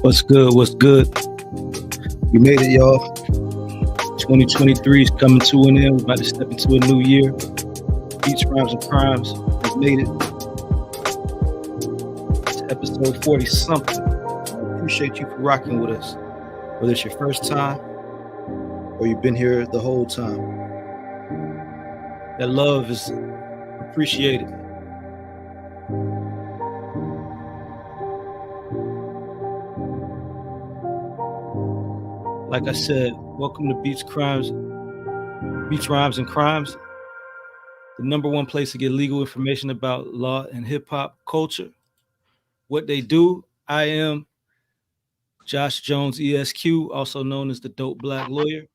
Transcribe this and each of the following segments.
What's good? What's good? We made it, y'all. 2023 is coming to an end. We're about to step into a new year. Beats, Rhymes, and Crimes has made it. It's episode 40 something. I appreciate you for rocking with us. Whether it's your first time or you've been here the whole time. That love is appreciated. Like I said, welcome to Beats, Rhymes, and Crimes, the number one place to get legal information about law and hip hop culture. What they do. I am Josh Jones, ESQ, also known as the Dope Black Lawyer.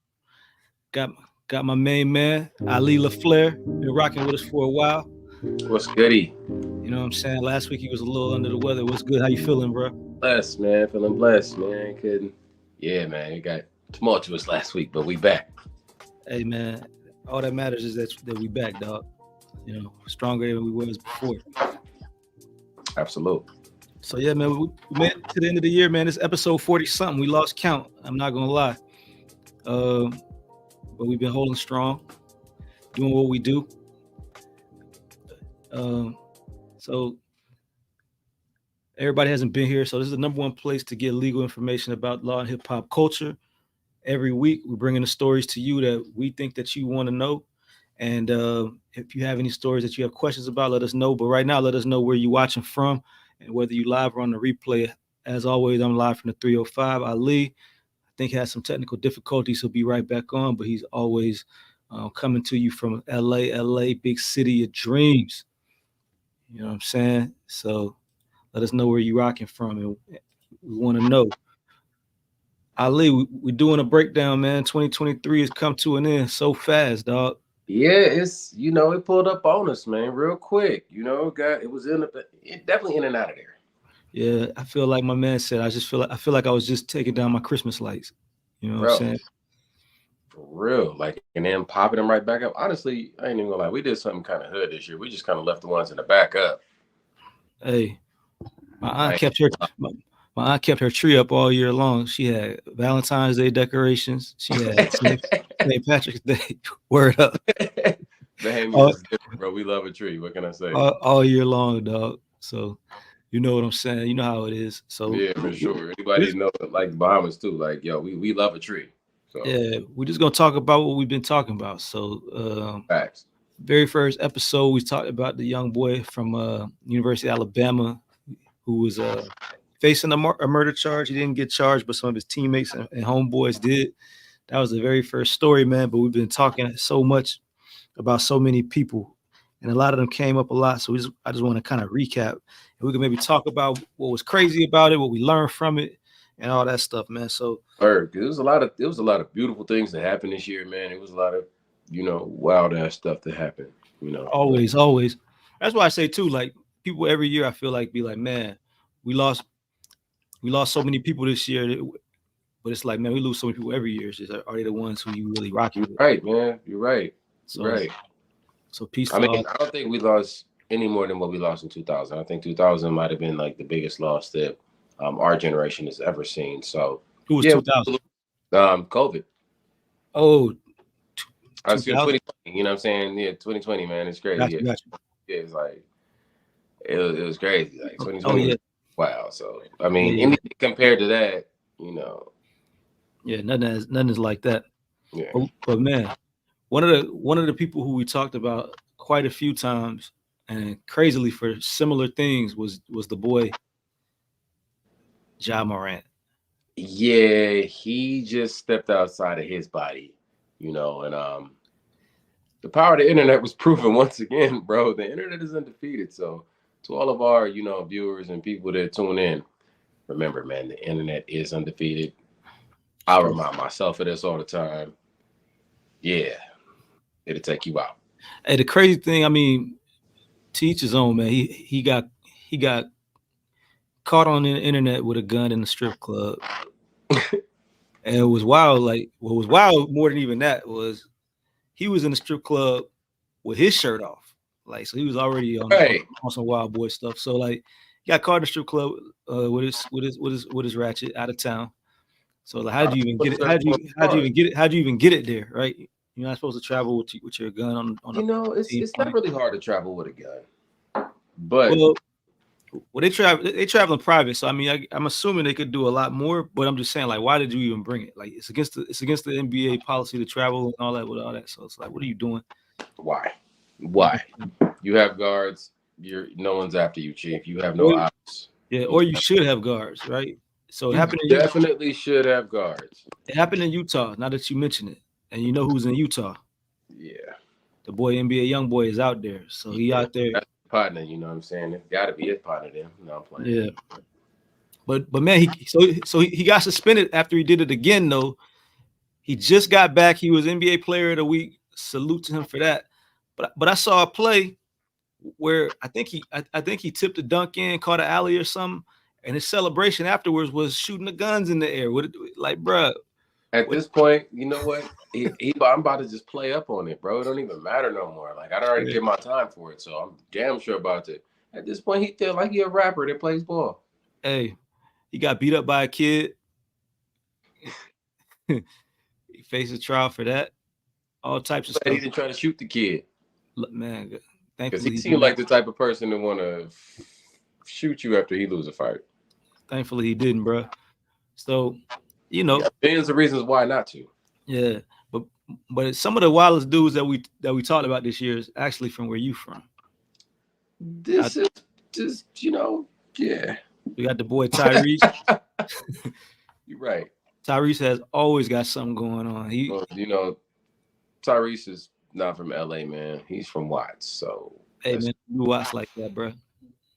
Got my main man, Ali LaFleur, been rocking with us for a while. What's goody? You know what I'm saying? Last week he was a little under the weather. What's good? How you feeling, bro? Blessed, man. Feeling blessed, man. Couldn't. Yeah, man. It got tumultuous last week, but we back. Hey, man. All that matters is that we back, dog. You know, stronger than we was before. Absolutely. So yeah, man, we made it to the end of the year, man. This episode 40 something. We lost count. I'm not gonna lie. But we've been holding strong, doing what we do. So everybody hasn't been here. So this is the number one place to get legal information about law and hip hop culture. Every week we're bringing the stories to you that we think that you want to know. And if you have any stories that you have questions about, let us know. But right now, let us know where you're watching from and whether you live or on the replay. As always, I'm live from the 305. Ali, I think, has some technical difficulties. He'll be right back on, but he's always coming to you from LA, big city of dreams. You know what I'm saying? So let us know where you're rocking from, and we want to know. Ali, we're doing a breakdown, man. 2023 has come to an end so fast, dog. Yeah, it's, it pulled up on us, man, real quick. It was definitely in and out of there. Yeah, I feel like my man said, I feel like I was just taking down my Christmas lights. You know what I'm saying? For real. Like, and then popping them right back up. Honestly, I ain't even gonna lie. We did something kind of hood this year. We just kind of left the ones in the back up. Hey, my aunt kept her tree up all year long. She had Valentine's Day decorations. She had St. Patrick's Day. Word up. Bro, we love a tree. What can I say? All year long, dog. So you know what I'm saying. You know how it is. So yeah, for sure. Anybody know like the Bahamas too? Like, yo, we love a tree. So yeah, we're just gonna talk about what we've been talking about. So facts. Very first episode, we talked about the young boy from University of Alabama who was facing a murder charge. He didn't get charged, but some of his teammates and homeboys did. That was the very first story, man. But we've been talking so much about so many people, and a lot of them came up a lot. So I just want to kind of recap, and we can maybe talk about what was crazy about it, what we learned from it, and all that stuff, man. So it was a lot of beautiful things that happened this year, man. It was a lot of wild ass stuff that happened. Always. That's why I say too, like people every year I feel like be like, man, we lost so many people this year. But it's like, man, we lose so many people every year. It's just, are they the ones who you really rocking with? Right, man. You're right. So peace. I mean, I don't think we lost any more than what we lost in 2000. I think 2000 might have been like the biggest loss that our generation has ever seen. So who was 2000? COVID. Oh, I was 2020. You know what I'm saying? Yeah, 2020, man. It's crazy. Gotcha. Yeah, it's like it was crazy. Like 2020. Oh yeah. Wow. So I mean, anything compared to that, Yeah, nothing is like that. Yeah. But man, one of the people who we talked about quite a few times and crazily for similar things was the boy Ja Morant. Yeah, he just stepped outside of his body, and the power of the internet was proven once again, bro. The internet is undefeated. So to all of our, viewers and people that tune in, remember, man, the internet is undefeated. I remind myself of this all the time. Yeah, it'll take you out. Hey, the crazy thing, I mean, to each his own, man. He got caught on the internet with a gun in the strip club. And it was wild. Like, what was wild more than even that was he was in the strip club with his shirt off. Like, so he was already on some Wild Boy stuff. So like, He got caught in the strip club with his ratchet out of town. So like, how did you even get it? How do you even get it there? Right? You're not supposed to travel with your gun on a It's not really hard to travel with a gun, but well. Well, they travel in private, so I mean, I'm assuming they could do a lot more. But I'm just saying, like, why did you even bring it? Like, it's against the NBA policy to travel and all that with all that. So it's like, what are you doing? why? Why? You have guards. No one's after you, chief. You have no Or, ops. yeah, or you should have guards, right? So You definitely should have guards. It happened in Utah. Now that you mention it, and you know who's in Utah, Yeah. the boy NBA young boy is out there. So he out there. That's his partner. You know what I'm saying? It's got to be his partner. Then no, I'm playing. Yeah. But man, he got suspended after he did it again. Though he just got back. He was NBA Player of the Week. Salute to him for that. But I saw a play where I think he tipped a dunk in, caught an alley or something, and his celebration afterwards was shooting the guns in the air. Like, bruh. At this point, you know what? I'm about to just play up on it, bro. It don't even matter no more. Like I already give my time for it, so I'm damn sure about it. At this point, he feel like he a rapper that plays ball. Hey, he got beat up by a kid. He faces trial for that. All types of stuff. He didn't try to shoot the kid. Look, man, because he seemed like the type of person to want to shoot you after he lose a fight. Thankfully, he didn't, bro. So, you know, millions of reasons why not to. Yeah, but some of the wildest dudes that we talked about this year is actually from where you from. This is just, yeah. We got the boy Tyrese. You're right. Tyrese has always got something going on. Tyrese is not from LA, man. He's from Watts. So hey man, do Watts like that, bro.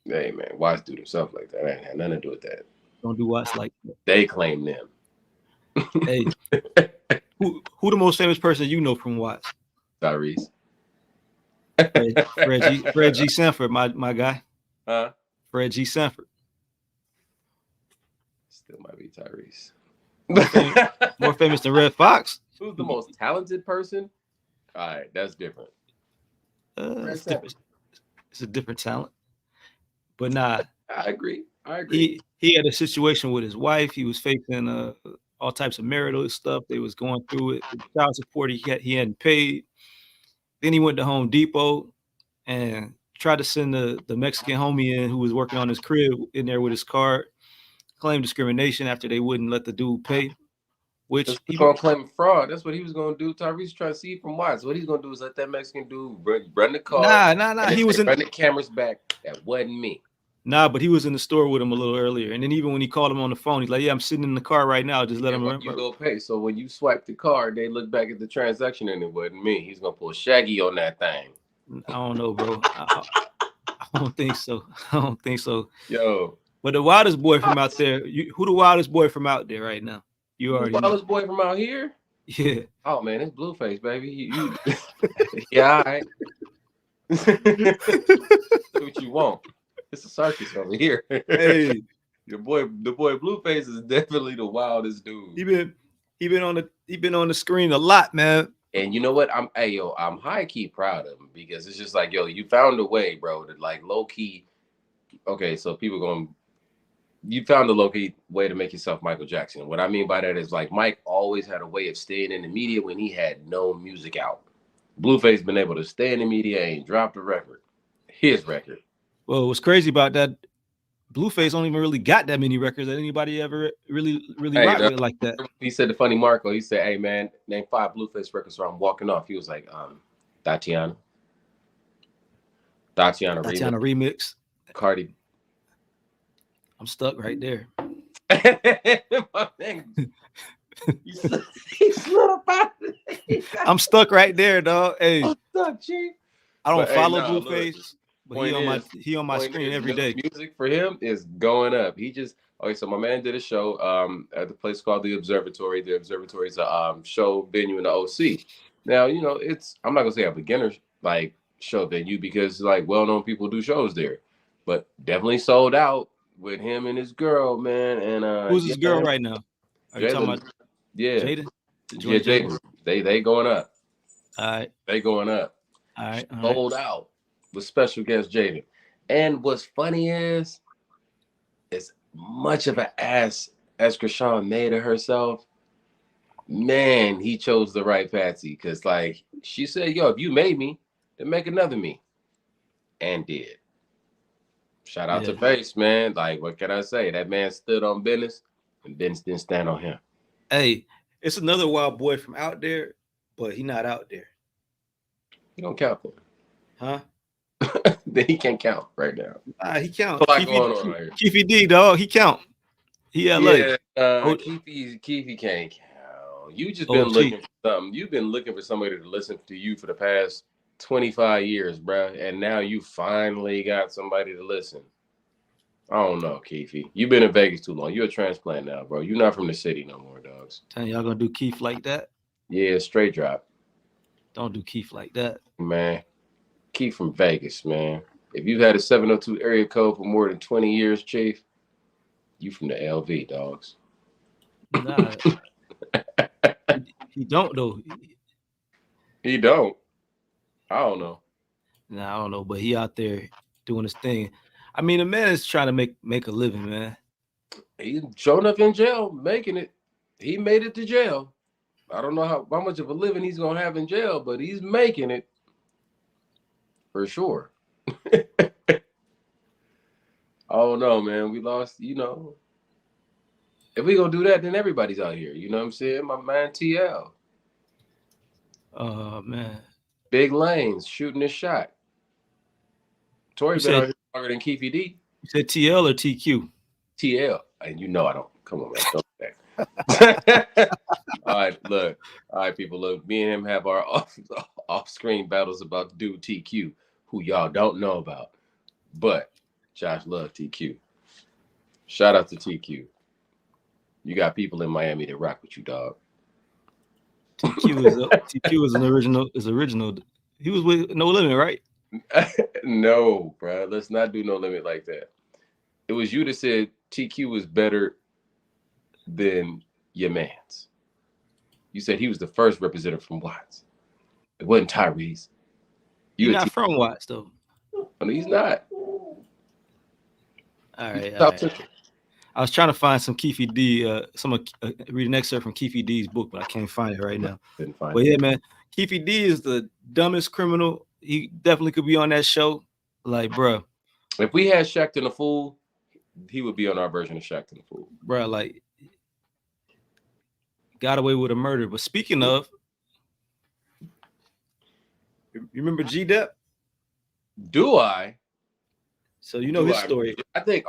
Hey man, Watts do themselves like that. I ain't had nothing to do with that. Don't do Watts like that. They claim them. Hey, who the most famous person you know from Watts? Tyrese. Fred G. Sanford, my guy. Huh? Fred G. Sanford. Still might be Tyrese. More famous than Red Fox. Who's the most talented person? All right, that's different. It's different. It's a different talent. But nah. I agree. He had a situation with his wife. He was facing all types of marital stuff. They was going through it. The child support he hadn't paid. Then he went to Home Depot and tried to send the Mexican homie in who was working on his crib in there with his card. Claimed discrimination after they wouldn't let the dude pay. Which he's gonna claim fraud. That's what he was gonna do. Tyrese trying to see from Watts. What he's gonna do is let that Mexican dude run the car. Nah. He was run the cameras back. That wasn't me. Nah, but he was in the store with him a little earlier. And then even when he called him on the phone, he's like, yeah, I'm sitting in the car right now. Just let him run. You go pay. So when you swipe the card, they look back at the transaction and it wasn't me. He's going to pull Shaggy on that thing. I don't know, bro. I don't think so. Yo. But the wildest boy from out there, who the wildest boy from out there right now? You already know. The wildest boy from out here? Yeah. Oh, man, it's Blueface, baby. Yeah, all right. Do what you want. It's a circus over here. Hey, the boy Blueface is definitely the wildest dude. He been on the screen a lot, man. And you know what? I'm high key proud of him because it's just like, yo, you found a way, bro, to like low key. Okay, so you found a low key way to make yourself Michael Jackson. What I mean by that is like Mike always had a way of staying in the media when he had no music out. Blueface been able to stay in the media and drop the record, his record. Well, what's crazy about that, Blueface only even really got that many records that anybody ever really rock with like that. He said to Funny Marco, he said, hey, man, name 5 Blueface records or I'm walking off. He was like, Tatiana remix. Cardi. I'm stuck right there. I'm stuck right there, dog. Hey, I'm stuck, Chief. I don't follow Blueface. But he on my screen every day. Music for him is going up. So my man did a show at the place called the Observatory. The Observatory is a show venue in the OC. Now, I'm not gonna say a beginner like show venue because like well-known people do shows there, but definitely sold out with him and his girl, man. And who's his girl right now? Are you talking about Jaden? Yeah, Jaden. They going up. All right. They going up. All right. Sold out with special guest Jaden. And what's funny is as much of an ass as Krishan made of herself, man, he chose the right Patsy. Because, like, she said, yo, if you made me, then make another me. And did. Shout out to Yeah. Face, man. Like, what can I say? That man stood on business, and business didn't stand on him. Hey, it's another wild boy from out there, but he not out there. He don't count them. Huh? Then he can't count right now. He A count. lot going on right here. Keefy D, dog. He count. He LA. Yeah, O- Keefy can't count. You just been OG. looking for something. You've been looking for somebody to listen to you for the past 25 years, bro. And now you finally got somebody to listen. I don't know, Keefy. You've been in Vegas too long. You're a transplant now, bro. You're not from the city no more, dogs. Telling y'all gonna do Keith like that? Yeah, straight drop. Don't do Keith like that. Man. Keith from Vegas, man. If you've had a 702 area code for more than 20 years, Chief, you from the LV, dogs. Nah, he don't though. He don't. I don't know. Nah, I don't know, but he out there doing his thing. I mean, the man is trying to make a living, man. He's showing up in jail, making it. He made it to jail. I don't know how much of a living he's gonna have in jail, but he's making it for sure. Oh no, man, we lost. You know, if we gonna do that, then everybody's out here. You know what I'm saying? My man TL, Man. big lanes, shooting his shot. Tory been out here longer than Keefy D. You said TL or TQ? TL, and you know I don't. Come on, man. Don't do that. All right, look. All right, people, look. Me and him have our off-screen battles about dude TQ, who y'all don't know about. But Josh love TQ. Shout out to TQ. You got people in Miami that rock with you, dog. TQ is an original. He was with No Limit, right? No, bro. Let's not do No Limit like that. It was you that said TQ was better than your man's. You said he was the first representative from Watts. It wasn't Tyrese. He's not from Watts, though. No, he's not. All right. I was trying to find some Keefy D, read an excerpt from Keefy D's book, but I can't find it right now. But yeah, man, Keefy D is the dumbest criminal. He definitely could be on that show. Like, bro. If we had Shaqtin' a Fool, he would be on our version of Shaqtin' a Fool. Bro, like, got away with a murder. But speaking of, you remember G-Dep? Do I? So you know his story. I think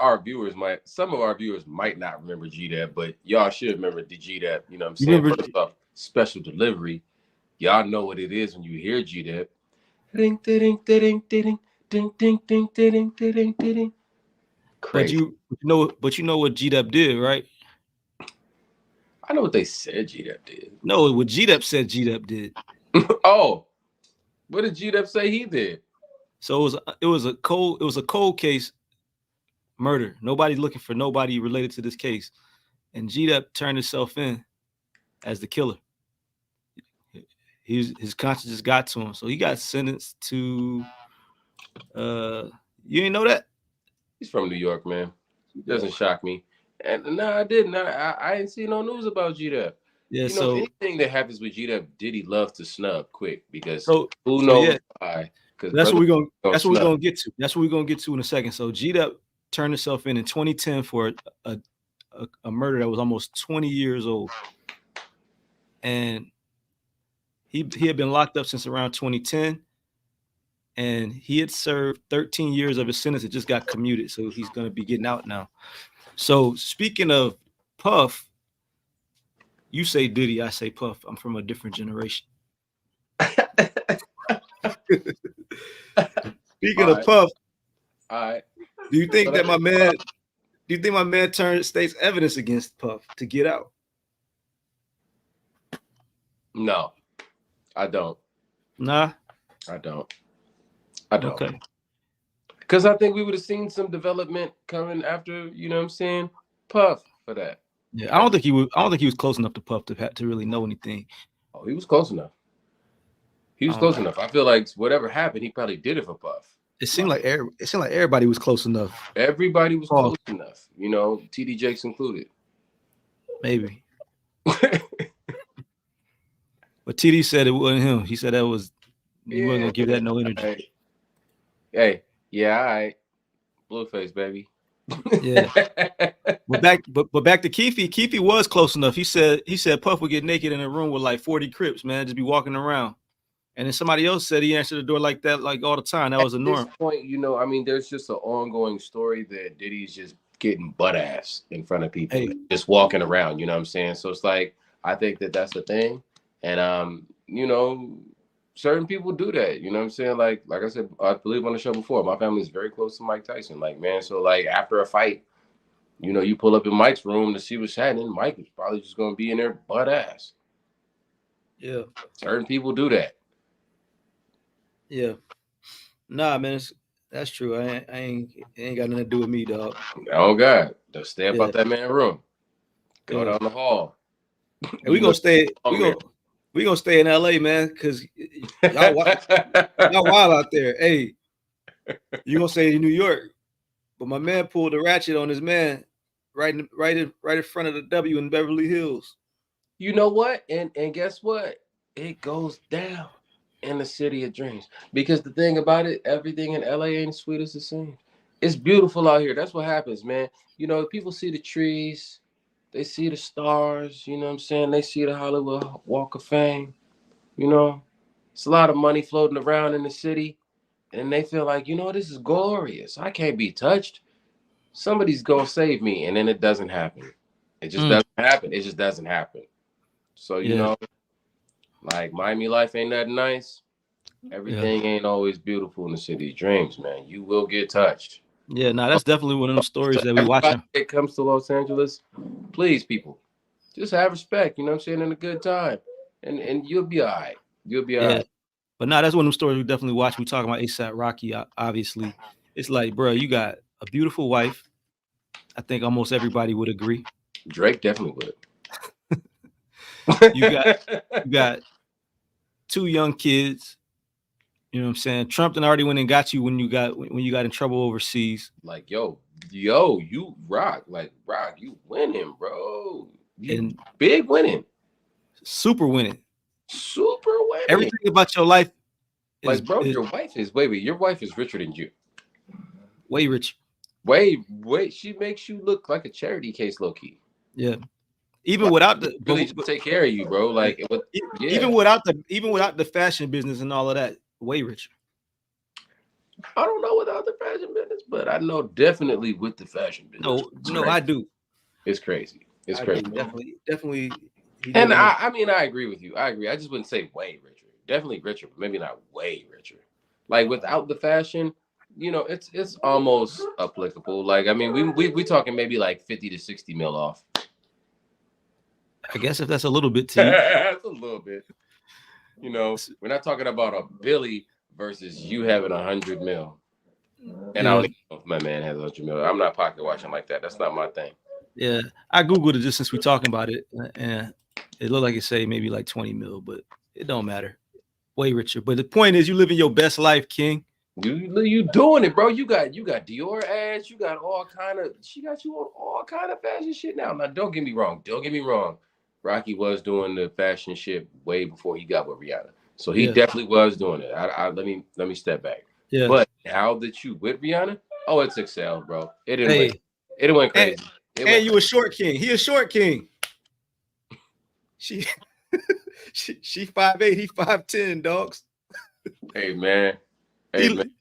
some of our viewers might not remember G-Dep, but y'all should remember the G-Dep. You know what I'm saying? First off, special delivery. Y'all know what it is when you hear G-Dep. Ding, ding, ding, ding, ding, ding, ding, ding, ding, ding. Crazy. But you know what G-Dep did, right? I know what they said G-Dep did. No, what G-Dep said G-Dep did. Oh, what did G-Dep say he did? So it was a cold case murder. Nobody's looking for nobody related to this case. And G-Dep turned himself in as the killer. His conscience just got to him. So he got sentenced to you ain't know that? He's from New York, man. It doesn't shock me. And no, I didn't. I didn't see no news about G-Dep. Yeah, you know, anything that happens with G-Dep, Diddy loves to snub quick because who knows why. That's what we're gonna get to. That's what we're gonna get to in a second. So G-Dep turned himself in 2010 for a murder that was almost 20 years old, and he had been locked up since around 2010, and he had served 13 years of his sentence. It just got commuted, so he's gonna be getting out now. So speaking of Puff, you say Diddy, I say Puff. I'm from a different generation. Speaking of Puff, all right. Do you think my man turned state's evidence against Puff to get out? No, I don't. Nah, I don't. Okay. Because I think we would have seen some development coming after, you know what I'm saying, Puff for that. Yeah, I don't think he was close enough to Puff to really know anything. Oh, he was close enough. He was close enough. I feel like whatever happened, he probably did it for Puff. it seemed like everybody was close enough. Everybody was Oh, close enough, you know, TD Jakes included. maybe. But TD said it wasn't him. He said that was you weren't Yeah. gonna give that no energy. Hey, hey, yeah, all right. Blueface, baby. Yeah. But back to Keefe. Keefe was close enough. He said Puff would get naked in a room with like 40 Crips, man, just be walking around. And then somebody else said he answered the door like that, like all the time. That At was a this norm. point, you know, I mean, there's just an ongoing story that Diddy's just getting butt ass in front of people, Hey, just walking around. You know what I'm saying? So it's like I think that that's the thing, and you know, certain people do that. You know what I'm saying? Like I said, I believe on the show before, my family is very close to Mike Tyson. Like man, so like after a fight, you know, you pull up in Mike's room to see what's happening. Mike is probably just gonna be in there butt ass. yeah, Certain people do that. yeah. Nah, man, that's true. It ain't got nothing to do with me, dog. Oh God, just stay up Yeah, out that man room. Go yeah. down the hall. And we You gonna look stay. long there. We gonna stay in LA, man, because y'all wild out there. Hey, you gonna stay in New York, but my man pulled a ratchet on his man right in front of the W in Beverly Hills. You know what? And guess what? It goes down in the city of dreams. Because the thing about it, everything in LA ain't as sweet as it seems. It's beautiful out here. That's what happens, man. You know, people see the trees, they see the stars, you know what I'm saying? They see the Hollywood Walk of Fame, you know. It's a lot of money floating around in the city, and they feel like, you know, this is glorious. I can't be touched. Somebody's gonna save me, and then it doesn't happen. It just Mm, doesn't happen. It just doesn't happen. So, you yeah, know, like Miami life ain't that nice. yeah, Everything ain't always beautiful in the city of dreams, man. You will get touched. yeah. Nah, that's definitely one of them stories So that we everybody watching. that comes to Los Angeles, please, people, just have respect. You know what I'm saying? In a good time, and you'll be all right. You'll be all Yeah, right. but nah, that's one of them stories we definitely watch. We talking about ASAP Rocky, obviously. It's like, bro, you got a beautiful wife. I think almost everybody would agree. Drake definitely You got would. you got two young kids. You know what I'm saying? Trump done already went and got you when you got in trouble overseas. Like, yo, you rock. Like, rock, you winning, bro. You And big winning. super winning. Super winning. Everything about your life Like, bro, is your wife is wait, your wife is richer than you. way rich. Wait, she makes you look like a charity case, low key. Yeah. Even Like, without she the really just take care of you, bro. yeah. Like, yeah. Even without the fashion business and all of that, way richer. I don't know without the fashion business, but I know definitely with the fashion business. It's No, crazy. I do. It's crazy. It's I do. crazy. Definitely he And living a I mean, I agree with you. I agree. I just wouldn't say way richer. Definitely richer, but maybe not way richer. Like without the fashion, you know, it's almost applicable. Like I mean, we talking maybe like 50 to 60 mil off. I guess if that's a little bit to you. That's a little bit. You know, we're not talking about a Billy versus you having 100 mil. And I Yeah. don't even know if my man has 100 mil. I'm not pocket watching like that. That's not my thing. Yeah. I Googled it just since we talking about it. And it looked like it say maybe like 20 mil, but it don't matter. Way richer. But the point is you living your best life, King. You doing it, bro. You got Dior ads. You got all kind of. She got you on all kind of fashion shit now. Now, don't get me wrong. Don't get me wrong. Rocky was doing the fashion shit way before he got with Rihanna, so he Yeah. definitely was doing it. Let me step back. Yeah. But now that you with Rihanna, oh, it's excelled, bro. Hey, it went and, crazy. It and went you a short king. He a short king. She she 5'8", he 5'10", dogs. Hey man, hey man.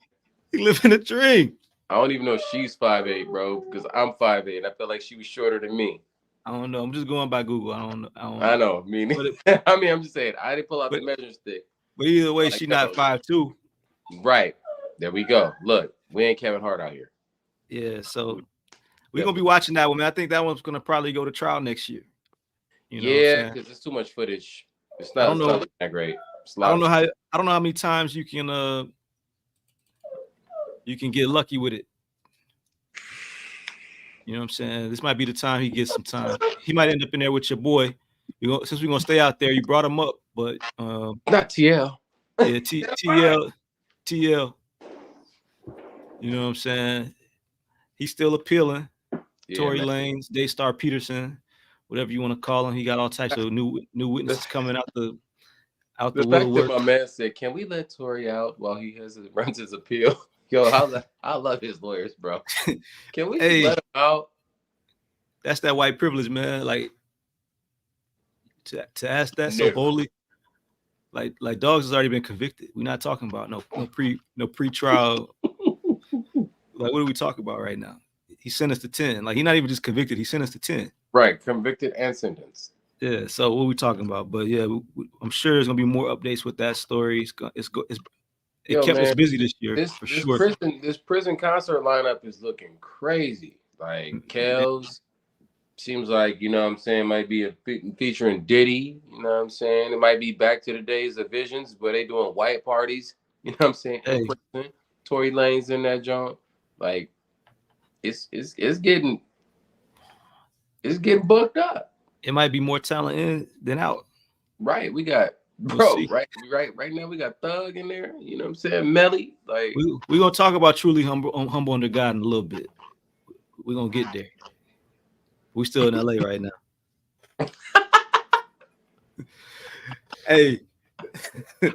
He, he living a dream. I don't even know if she's 5'8", bro, because I'm 5'8", and I feel like she was shorter than me. I don't know. I'm just going by Google. I don't know. I don't I know. know. But I mean, I'm just saying. I didn't pull out the but measuring stick. but either way, Like, she not yo, 5'2". right. There we go. Look, we ain't Kevin Hart out here. Yeah, so we're gonna be Definitely. watching that one, man. I think that one's gonna probably go to trial next year. You know what I'm Yeah, saying? because it's too much footage. I don't It's not know. looking that great. It's a I lot don't of know how many times you can get lucky with it. You know what I'm saying? This might be the time he gets some time. He might end up in there with your boy. Since we're gonna stay out there, you brought him up, but not TL. yeah, TL. You know what I'm saying? He's still appealing. Yeah, Tory man. Lanez, Daystar Peterson, whatever you want to call him. He got all types of new witnesses coming out The the fact that woodwork. my man said, "Can we let Tory out while he runs his appeal?" Yo, I love his lawyers, bro. Can we just Hey, let him out? that's that white privilege, man. Like to ask that so Never. boldly, like dogs has already been convicted. We're not talking about no pre-trial. Like what are we talking about right now? He sentenced to 10. Like he's not even just convicted. He sentenced to 10. Right, convicted and sentenced. Yeah. So what are we talking about? But yeah, I'm sure there's gonna be more updates with that story. It Yo, kept us man, busy this year this for this sure. prison this prison concert lineup is looking crazy. Like Man, Kels seems like what I'm saying might be featuring Diddy. You know what I'm saying? It might be back to the days of Visions where they doing white parties. You know what I'm saying? In hey, prison, Tory Lanez in that joint. Like it's getting booked up. it might be more talent in than out. Right, we got We'll bro. see. Right now we got Thug in there. You know what I'm saying? Melly. Like We gonna talk about truly humble under God in a little bit. We're gonna get there. We still in LA right now. Hey,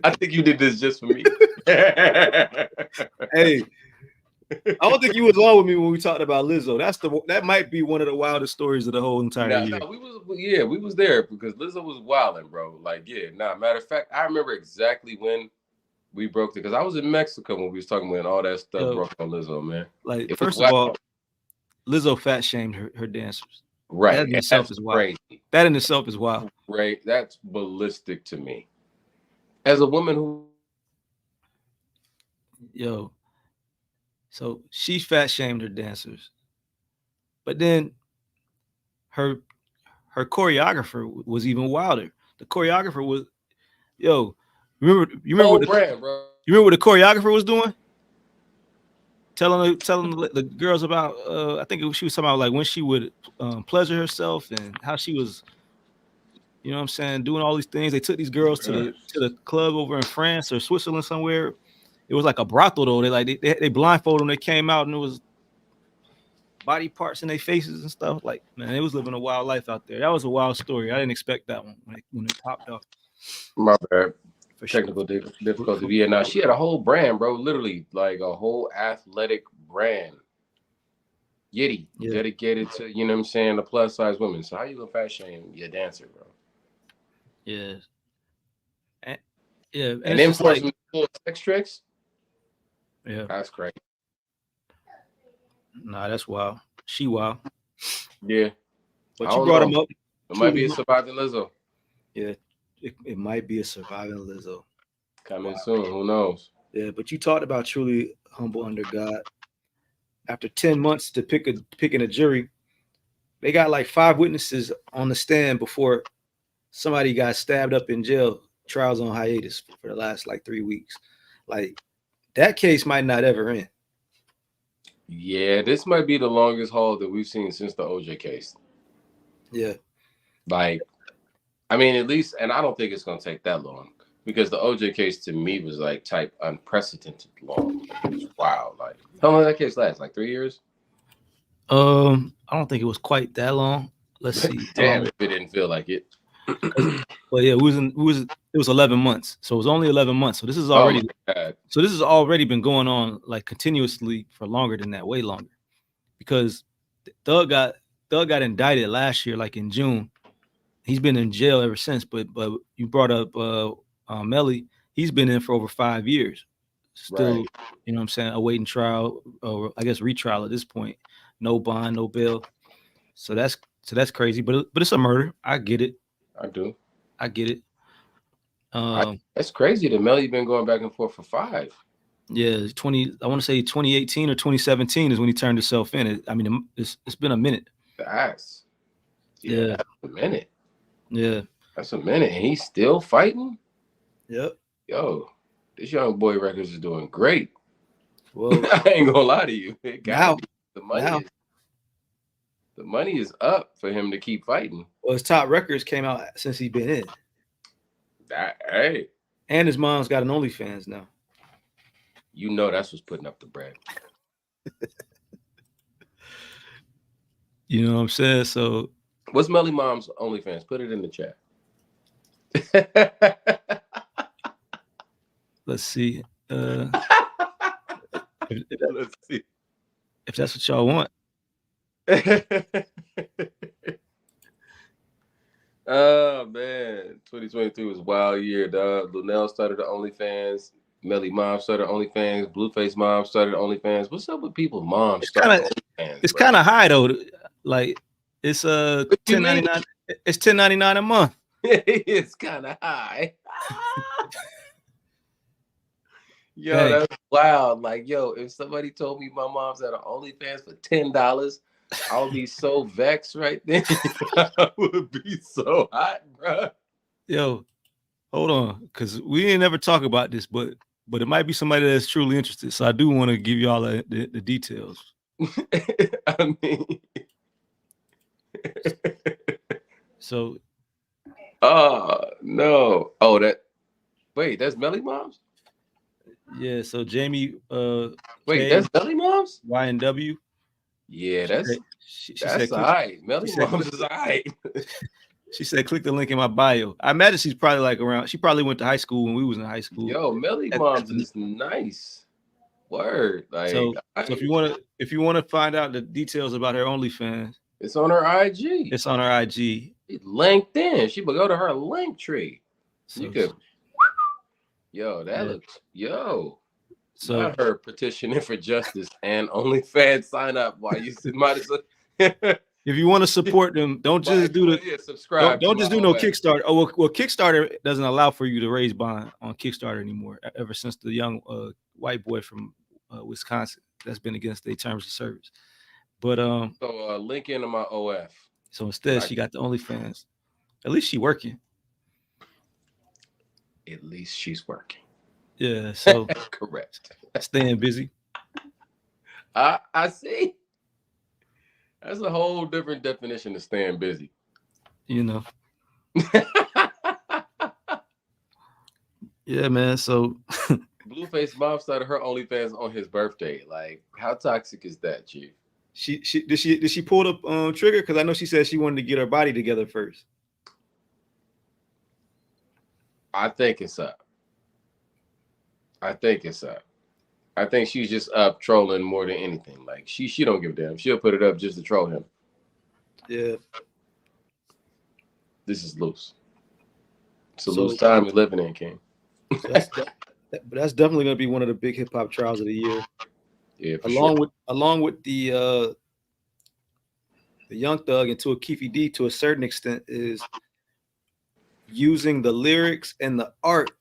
I think you did this just for me. hey, I don't think you was on with me when we talked about Lizzo. That might be one of the wildest stories of the whole entire No, year. we was there because Lizzo was wilding, bro. Like, yeah, nah. Matter of fact, I remember exactly when we broke it because I was in Mexico when we was talking when all that stuff Yo, broke on Lizzo, man. like It was first of all, wild, Lizzo fat shamed her dancers. That right? in And itself that's is wild. crazy, That in itself is wild. right? That's ballistic to me. As a woman who, Yo, so she fat shamed her dancers, but then her her choreographer was even wilder. The choreographer was yo. You remember whole what brand, bro. you remember what the choreographer was doing? Telling the girls about I think she was talking about like when she would pleasure herself and how she was, you know what I'm saying, doing all these things. They took these girls to the club over in France or Switzerland somewhere. It was like a brothel though. They blindfolded them. They came out and it was body parts in their faces and stuff. Like, man, it was living a wild life out there. That was a wild story. I didn't expect that one when it popped off. My bad. For sure. Technical difficulty. Yeah, now she had a whole brand, bro. Literally, like a whole athletic brand. Yitty, Yeah. dedicated to, you know what I'm saying, the plus size women. So how you gonna fat shame your dancer, bro? Yeah. And, yeah. And And it's then just for like, some little sex tricks, yeah, that's crazy. nah, that's wild. She wild. Yeah, I But you don't brought know. him up. It might be Truly, a surviving Lizzo yeah, it might be a surviving Lizzo. coming Wow. soon. Who knows? Yeah, but you talked about truly humble under God. After 10 months to picking a jury, they got like 5 witnesses on the stand before somebody got stabbed up in jail. Trials on hiatus for the last like 3 weeks. Like that case might not ever end. Yeah, this might be the longest haul that we've seen since the OJ case. Yeah, Like, I mean, at least, and I don't think it's gonna take that long because the OJ case to me was like type unprecedented long. It was wild. Like, how long did that case last? Like 3 years? I don't think it was quite that long. Let's see. Damn, if it didn't feel like it. Well, yeah, it was 11 months. So it was only 11 months. So Oh my god. this has already been going on like continuously for longer than that, way longer. Because Thug got Thug got indicted last year, like in June. He's been in jail ever since. But you brought up Melly. He's been in for over 5 years. Still, Right. you know what I'm saying, awaiting trial or I guess retrial at this point. No bond, no bail. So that's crazy. But it's a murder. I get it. I do. I get it. Um, That's crazy that Melly been going back and forth for 5. yeah, 20. I want to say 2018 or 2017 is when he turned himself in. I mean, it's been a minute. That's Yeah, that's a minute. yeah, That's a minute, and he's still fighting. yep. Yo, this young boy records is doing great. Well, I ain't gonna lie to you. It gotta now, be. The now, money is up for him to keep fighting. well, his top records came out since he been in, That hey, and his mom's got an OnlyFans now. you know that's what's putting up the bread. You know what I'm saying? So What's Melly Mom's OnlyFans? Put it in the chat. let's see. Let's see. If that's what y'all want. Oh man, 2023 was a wild year, dog. Lunel started the OnlyFans. Melly Mom started OnlyFans. Blueface Mom started OnlyFans. What's up with people? Mom It's starting kind of OnlyFans, it's bro. kind of high though. Like it's What you mean? 10.99. It's 10.99 a month. It's kind of high. Yo, Hey, that's wild. Like, yo, if somebody told me my mom's at an OnlyFans for $10, I would be so vexed right then. I would be so hot, bro. yo, hold on, because we ain't never talk about this, but it might be somebody that's truly interested. So I do want to give you all the details. I mean, So oh no. Oh, wait, that's Melly Moms? yeah, so Jamie Wait, K that's Melly Moms? YNW. Yeah, She that's said all click. right. Melly She said Moms click. is all right. She said click the link in my bio. I imagine she's probably like around. She probably went to high school when we was in high school. Yo, Melly Moms is nice. Word. Like, So if you want to find out the details about her OnlyFans, it's on her IG. it's on her IG. She's linked in. She would go to her link tree. So You could. Yo, that yeah. looks. Yo. So Not her petitioning for justice and OnlyFans sign up while you might as well. if you want to support them, don't just do the subscribe. don't to just my do no OS. Kickstarter. Oh well, Kickstarter doesn't allow for you to raise bond on Kickstarter anymore. Ever since the young white boy from Wisconsin that's been against their terms of service. But so link into my OF. So instead, she got the OnlyFans. At least she working. At least she's working. Yeah. So correct. Staying busy. I see. That's a whole different definition of staying busy. You know. Yeah, man. So Blueface Mom started her OnlyFans on his birthday. Like, how toxic is that, Chief? Did she pull the trigger? Because I know she said she wanted to get her body together first. I think it's up. I think she's just up trolling more than anything. Like she don't give a damn. She'll put it up just to troll him. Yeah. This is loose. It's a loose time we're living in, King. So that's definitely going to be one of the big hip hop trials of the year. Yeah, for along with the Young Thug and to a Keefe D to a certain extent is using the lyrics and the art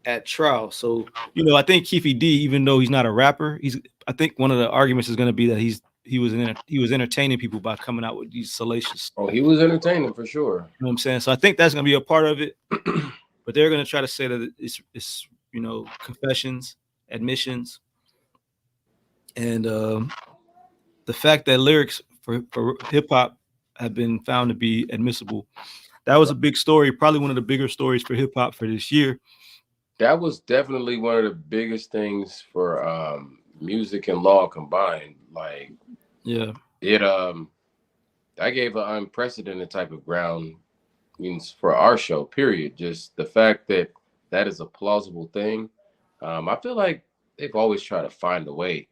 at trial. So, I think Keefe D, even though he's not a rapper, I think one of the arguments is going to be that he was entertaining people by coming out with these salacious. Oh, he was entertaining for sure. You know what I'm saying? So I think that's going to be a part of it. But they're going to try to say that it's confessions, admissions, and the fact that lyrics for hip hop have been found to be admissible. That was a big story, probably one of the bigger stories for hip hop for this year. That was definitely one of the biggest things for music and law combined. Like, yeah, that gave an unprecedented type of ground means for our show. Period. Just the fact that is a plausible thing. I feel like they've always tried to find a way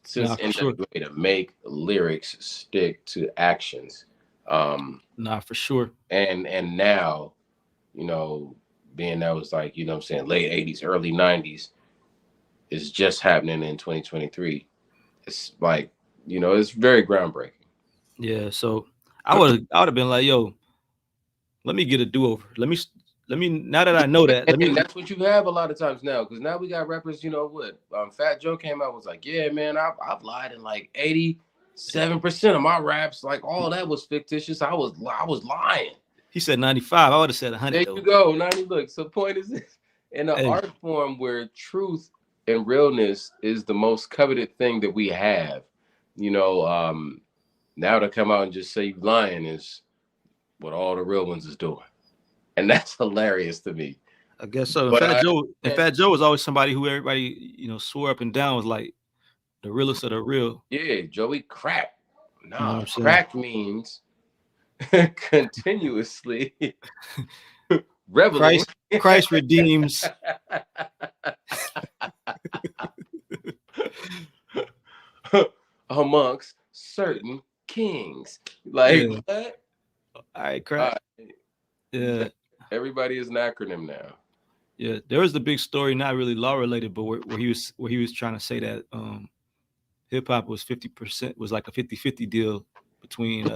since NWA to make lyrics stick to actions. For sure. And now, being that was like, late 80s, early 90s, is just happening in 2023. It's like, it's very groundbreaking. Yeah, so I would have been like, yo, let me get a do-over. Let me now that I know that, and that's what you have a lot of times now, because now we got rappers, Fat Joe came out, was like, yeah, man, I've lied in like 87% of my raps, like all that was fictitious. I was lying. He said 95. I would have said 100. There you go, 90. Look, so point is this: in an art form where truth and realness is the most coveted thing that we have, now to come out and just say you lying is what all the real ones is doing, and that's hilarious to me. I guess so. Fat Joe was always somebody who everybody swore up and down was like the realest of the real. Yeah, Joey Crack. You know what Nah, I'm saying? crack means continuously reveling Christ redeems. amongst certain kings. Like Yeah. what? All right, crack. Uh, Yeah. everybody is an acronym now. Yeah. There was the big story, not really law related, but where he was trying to say that hip hop was 50% was like a 50-50 deal between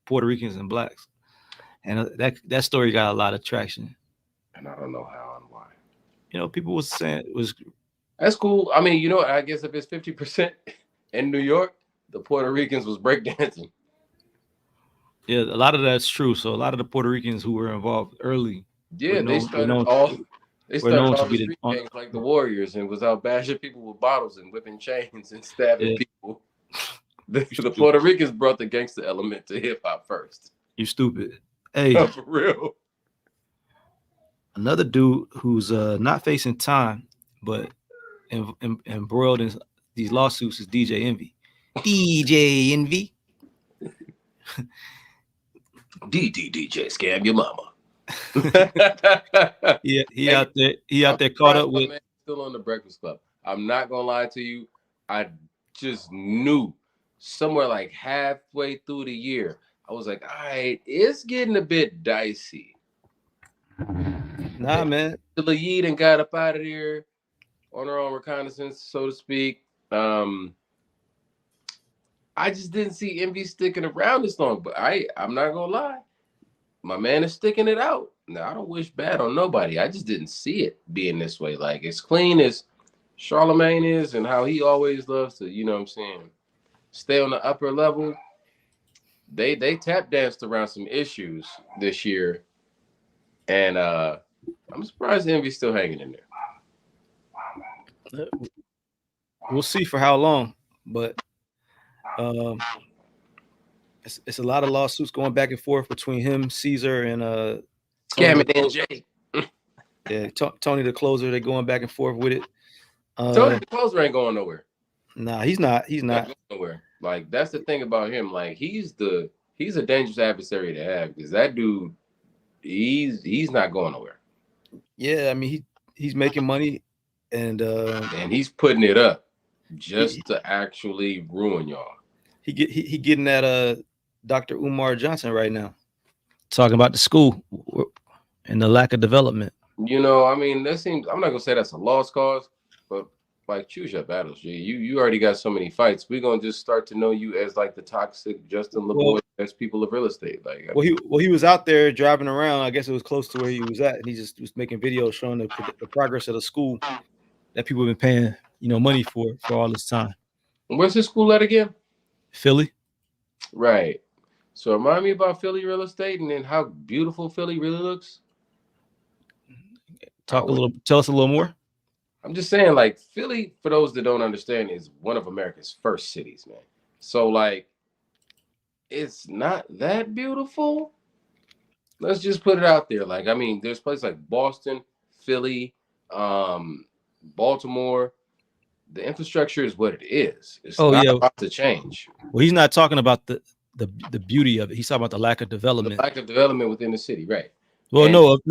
Puerto Ricans and blacks. And that story got a lot of traction. And I don't know how and why. You know, people was saying it was That's cool. I mean, I guess if it's 50% in New York, the Puerto Ricans was breakdancing. yeah, a lot of that's true. So a lot of the Puerto Ricans who were involved early were Yeah, known they were started known to all the be the street gangs like the Warriors and was out bashing people with bottles and whipping chains and stabbing yeah, people. The, you the stupid. Puerto Ricans brought the gangster element to hip hop first. You stupid. Hey, For real. another dude who's not facing time but embroiled in these lawsuits is DJ Envy. DJ Envy. DJ scam your mama. He Hey, out I'm there caught surprised up my with man still on the Breakfast Club. I'm not gonna lie to you. I just knew somewhere like halfway through the year, I was like, all right, it's getting a bit dicey. nah man. The Yeet and got up out of there on her own reconnaissance, so to speak. I just didn't see Envy sticking around this long, but I'm not gonna lie. My man is sticking it out. Now I don't wish bad on nobody. I just didn't see it being this way. Like as clean as Charlemagne is and how he always loves to, you know what I'm saying, stay on the upper level. They tap danced around some issues this year. And I'm surprised Envy's still hanging in We'll see for how long, but um, it's a lot of lawsuits going back and forth between him, Caesar, and Tony. there. Scamming NJ. Yeah, Tony the closer. They're going back and forth with it. Tony the closer ain't going nowhere. Nah, he's not. He's Not not. going nowhere. Like that's the thing about him. Like he's a dangerous adversary to have because that dude, he's not going nowhere. Yeah, I mean he's making money, and And he's putting it up he just to actually ruin y'all. he getting at Dr. Umar Johnson right now, talking about the school and the lack of development. I mean, that seems. I'm not gonna say that's a lost cause, but like choose your battles. G. You already got so many fights. We're gonna just start to know you as like the toxic Justin LeBoy as people of real estate. Like, He was out there driving around. I guess it was close to where he was at, and he just was making videos showing the progress of the school that people have been paying money for all this time. where's his school at again? Philly. Right. So remind me about Philly real estate and then how beautiful Philly really looks. Tell us a little more. I'm just saying, like, Philly, for those that don't understand, is one of America's first cities, man. So, like, it's not that beautiful. Let's just put it out there. Like, I mean, there's places like Boston, Philly, Baltimore. The infrastructure is what it is. It's Oh not yeah. about to change. Well, he's not talking about the beauty of it. He's talking about the lack of The development. lack of development within the city, right? Well, And no. of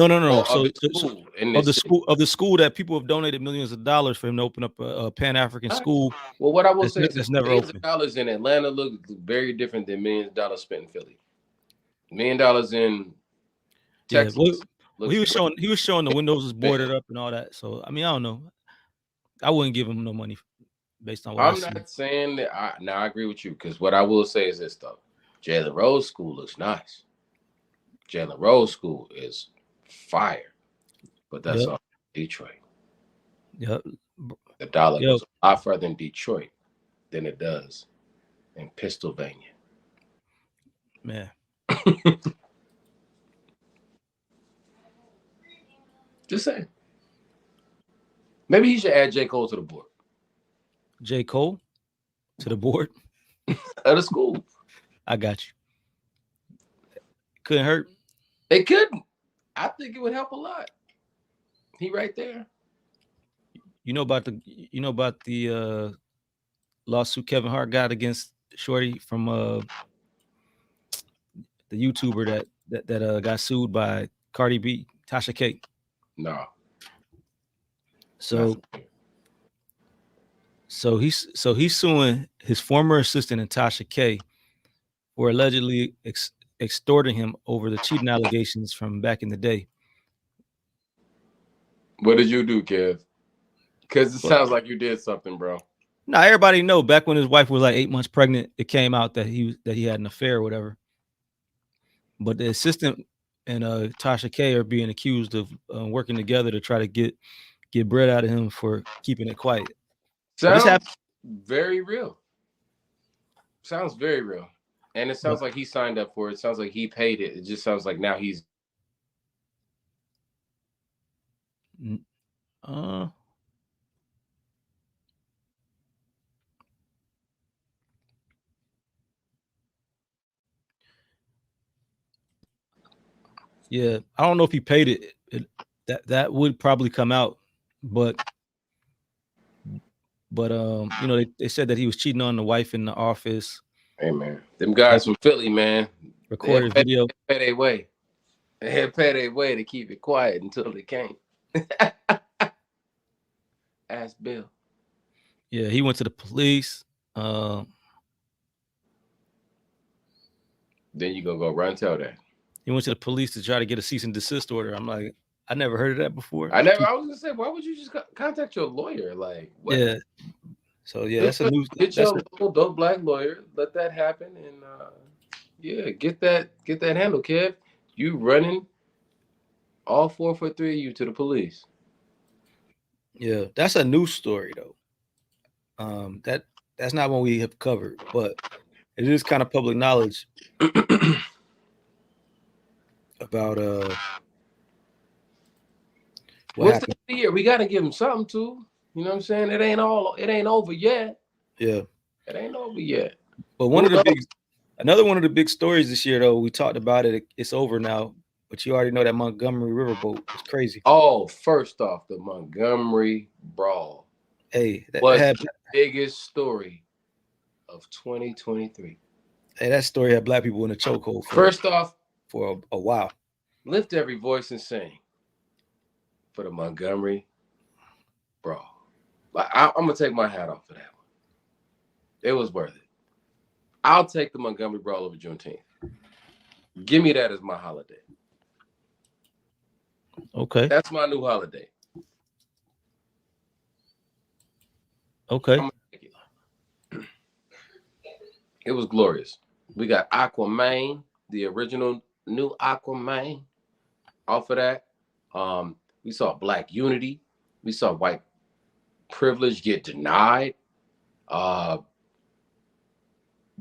So, the school in of this the city. school that people have donated millions of dollars for him to open up a Pan African school. Well, what I will say is that's that never millions open. of dollars in Atlanta look very different than millions of dollars spent in Philly. $1 million in Texas. Yeah. Well, he was showing the windows was boarded up and all that. So I mean, I don't know. I wouldn't give him no money based on what I I'm see. not saying that. I agree with you because what I will say is this though: Jalen Rose School looks nice. Jalen Rose School is fire, but that's all Detroit. Yep. The dollar goes a lot further in Detroit than it does in Pennsylvania. Man. Just saying. Maybe he should add J. Cole to the board. J. Cole to the board of the school. I got you. Couldn't hurt. It couldn't. I think it would help a lot. He right there. You know about the lawsuit Kevin Hart got against Shorty from the YouTuber that got sued by Cardi B, Tasha K. No. So he's suing his former assistant and Tasha K for allegedly extorting him over the cheating allegations from back in the day. What did you do, Kev? Because it But sounds like you did something, bro. now everybody know back when his wife was like 8 months pregnant, it came out that he had an affair or whatever. But the assistant and Tasha K are being accused of working together to try to get bread out of him for keeping it quiet. But this Sounds happened. very real. Sounds very real. And it sounds like he signed up for it. It sounds like he paid it. It just sounds like now he's yeah, I don't know if he paid it. That would probably come out, but you know, they said that he was cheating on the wife in the office. Hey man, them guys from Philly, man, Recorded video. They pay their way. They had pay their way to keep it quiet until they can't. Ask Bill. Yeah, he went to the police. Then you gonna go run tell that. He went to the police to try to get a cease and desist order. I'm like, I never heard of that before. I was gonna say, why would you just contact your lawyer? Like, what? Yeah. So yeah, that's a news. Get your local dope black lawyer. Let that happen, and yeah, get that handle, Kev. You running all 4'3" of you to the police. Yeah, that's a news story though. That's not one we have covered, but it is kind of public knowledge about what's the year? We got to give him something too. You know what I'm saying? It ain't over yet. Yeah, it ain't over yet. But another one of the big stories this year though, we talked about it. It's over now, but you already know that Montgomery riverboat was crazy. Oh, first off, the Montgomery brawl. Hey, that was the biggest story of 2023. Hey, that story had black people in a chokehold. First off, for a while. Lift every voice and sing for the Montgomery brawl. I'm gonna take my hat off for that one. It was worth it. I'll take the Montgomery brawl over Juneteenth. Give me that as my holiday. Okay. That's my new holiday. Okay. It was glorious. We got Aquaman, the original new Aquaman. Off of that, we saw Black unity. We saw white privilege get denied.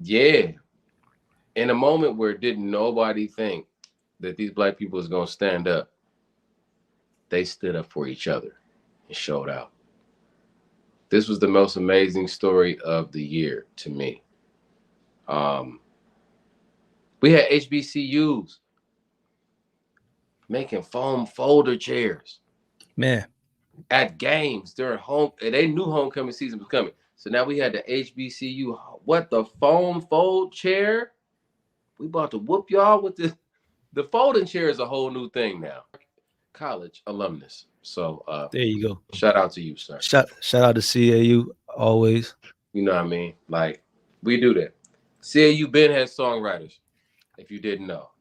Yeah. In a moment where didn't nobody think that these black people was gonna stand up, they stood up for each other and showed out. This was the most amazing story of the year to me. We had HBCUs making foam folder chairs. Man. At games during they knew homecoming season was coming. So now we had the HBCU. What, the foam fold chair? We about to whoop y'all with the folding chair is a whole new thing now. College alumnus. So there you go. Shout out to you, sir. Shout out to CAU always. You know what I mean? Like, we do that. CAU Ben has songwriters, if you didn't know.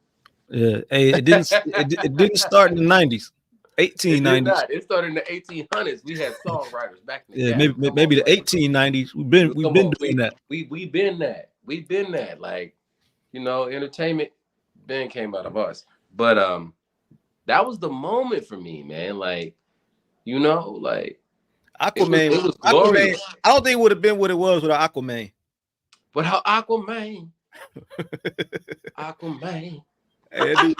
Yeah. Hey, it didn't start in the 90s. 1890s. It started in the 1800s. We had songwriters back in the day. Maybe the 1890s. We've been doing that. We've been that. We've been that. Like, you know, entertainment then came out of us. But that was the moment for me, man. Like, you know, like Aquaman. It was glorious. Aquaman, I don't think it would have been what it was without Aquaman. But how Aquaman? Aquaman. Hey,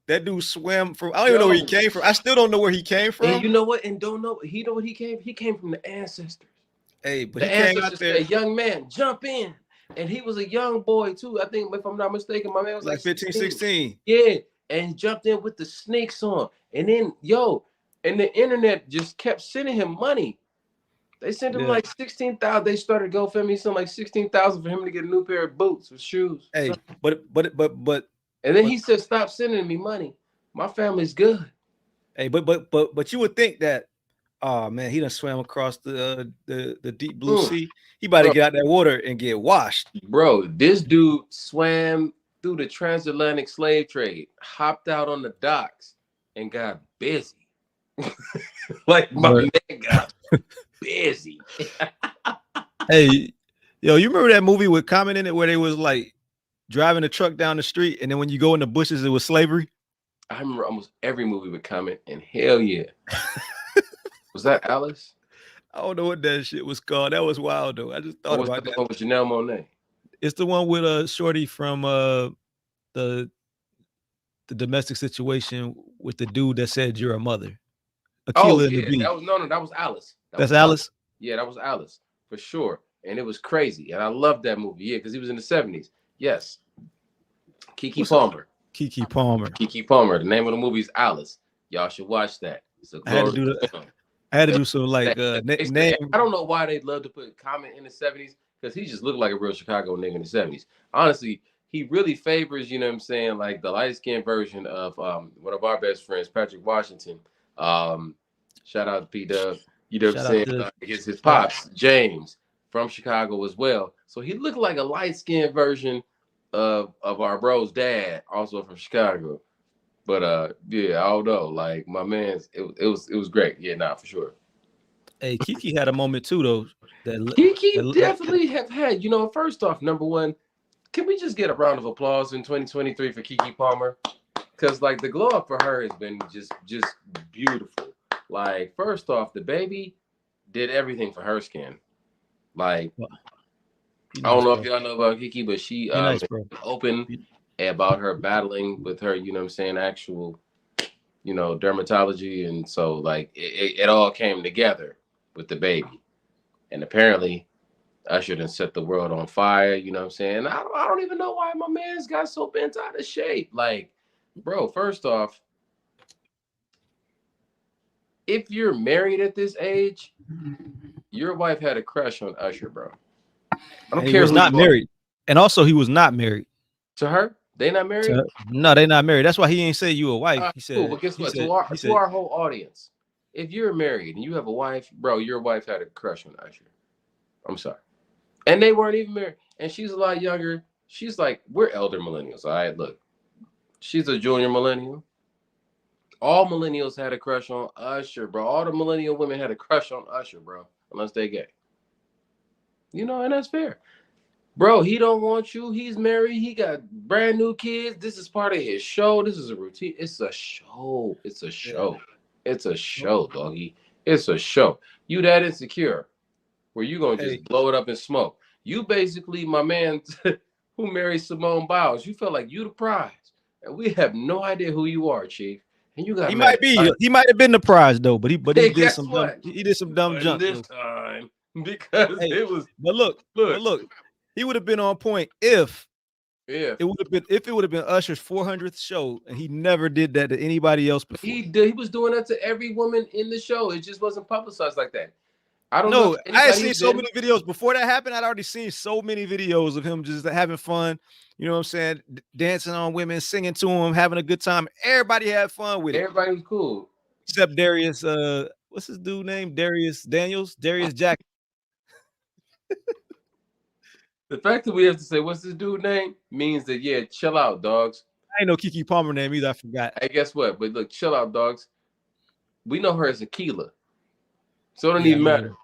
that dude swam from. I don't even know where he came from. I still don't know where he came from. And you know what? And don't know. He know what he came. He came from the ancestors. Hey, but the he came ancestors out there. A young man, jump in, and he was a young boy too. I think, if I'm not mistaken, my man was like 15, 16. Yeah, and he jumped in with the sneaks on, and then and the internet just kept sending him money. They sent him Yeah. like 16,000. They started GoFundMe, sent like 16,000 for him to get a new pair of boots or shoes. Hey, And then but he said, "Stop sending me money. My family's good." hey, but you would think that, oh man, he done swam across the deep blue Mm, sea. He about to bro, get out that water and get washed. this dude swam through the transatlantic slave trade, hopped out on the docks, and got busy. Like my But man got busy. hey, yo, you remember that movie with Common in it where they was like driving a truck down the street, and then when you go in the bushes, it was slavery. I remember almost every movie would comment, and hell yeah. Was that Alice? I don't know what that shit was called. That was wild though. I just Or thought was about that the that. one with Janelle Monáe? It's the one with Shorty from the the domestic situation with the dude that said you're a mother. Oh Aquila and the yeah, Bee. that was no, that was Alice. That That's was Alice. Alice. Yeah, that was Alice for sure, and it was crazy, and I loved that movie. Yeah, because he was in the '70s. Yes, Kiki What's up? Palmer. Kiki Palmer. Kiki Palmer. The name of the movie is Alice. Y'all should watch that. It's a I had to glorious do the film. I had to do some like name. I don't know why they love to put Common in the '70s because he just looked like a real Chicago nigga in the '70s. Honestly, he really favors, you know what I'm saying, like the light skinned version of one of our best friends, Patrick Washington. Shout out to P Dub. You know what I'm Shout out saying? to His pops, James, from Chicago as well. So he looked like a light skinned version of our bro's dad, also from Chicago. But yeah, I don't know. Like my man's, it was great. Yeah, nah, for sure. hey, Kiki had a moment too though. Kiki That definitely have had. First off, number one, can we just get a round of applause in 2023 for Kiki Palmer? Because like the glow up for her has been just beautiful. Like first off, the baby did everything for her skin. Like be I don't nice, know if bro. y'all know about Kiki, but she Be nice, bro. open Be- about her battling with her, you know what I'm saying, actual, dermatology. And so like it all came together with the baby. And apparently Usher done set the world on fire, you know what I'm saying? I don't even know why my man's got so bent out of shape. Like, bro, first off, if you're married at this age, your wife had a crush on Usher, bro. I don't And he care was who not you are. married. And also he was not married. To her, they not married? No, they not married. That's why he ain't say you a All wife. right, cool. But guess what? He To said our whole audience, if you're married and you have a wife, bro, your wife had a crush on Usher. I'm sorry. And they weren't even married. And she's a lot younger. She's like, we're elder millennials. All right, look. She's a junior millennial. All millennials had a crush on Usher, bro. All the millennial women had a crush on Usher, bro, unless they gay. And that's fair. Bro, he don't want you. He's married. He got brand new kids. This is part of his show. This is a routine. It's a show. It's a yeah. show. It's a show, doggy. It's a show. You that insecure where you gonna Hey, just blow it up in smoke. You basically, my man who married Simone Biles, you felt like you the prize. And we have no idea who you are, Chief. And you got mad. he might have been the prize though, but he Hey, did guess some dumb what? he did some dumb Wasn't junk this though. time because Hey, it was but look, look, he would have been on point if yeah. it would have been Usher's 400th show and he never did that to anybody else before. He was doing that to every woman in the show. It just wasn't publicized like that. I don't know if No, I had anybody seen has so been. many videos before that happened. I'd already seen so many videos of him just having fun. You know what I'm saying? Dancing on women, singing to him, having a good time. Everybody had fun with it, Everybody was cool. except Darius. What's his dude name? Darius Daniels, Darius Jack. The fact that we have to say what's this dude name means that yeah, chill out, dogs. I ain't know Kiki Palmer name either. I forgot. Hey, guess what? But look, chill out, dogs. We know her as Aquila, so it don't Yeah, I even know. matter.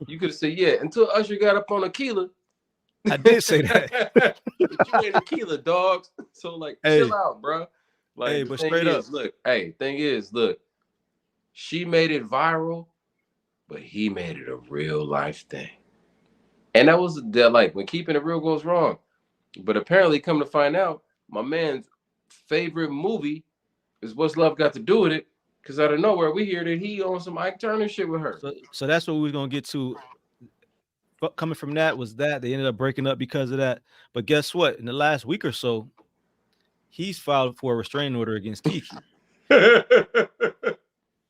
You could have said yeah until Usher got up on Aquila. I did say that. But you ain't Aquila, dogs. So like, chill Hey, out, bro. Like the but thing straight up, is, look. Hey, thing is, look. She made it viral, but he made it a real life thing. And that was that like when keeping it real goes wrong. But apparently, come to find out, my man's favorite movie is What's Love Got to Do with It. Because out of nowhere, we hear that he on some Ike Turner shit with her. so that's what we was gonna get to. But coming from that was that they ended up breaking up because of that. But guess what? In the last week or so, he's filed for a restraining order against Kiki. All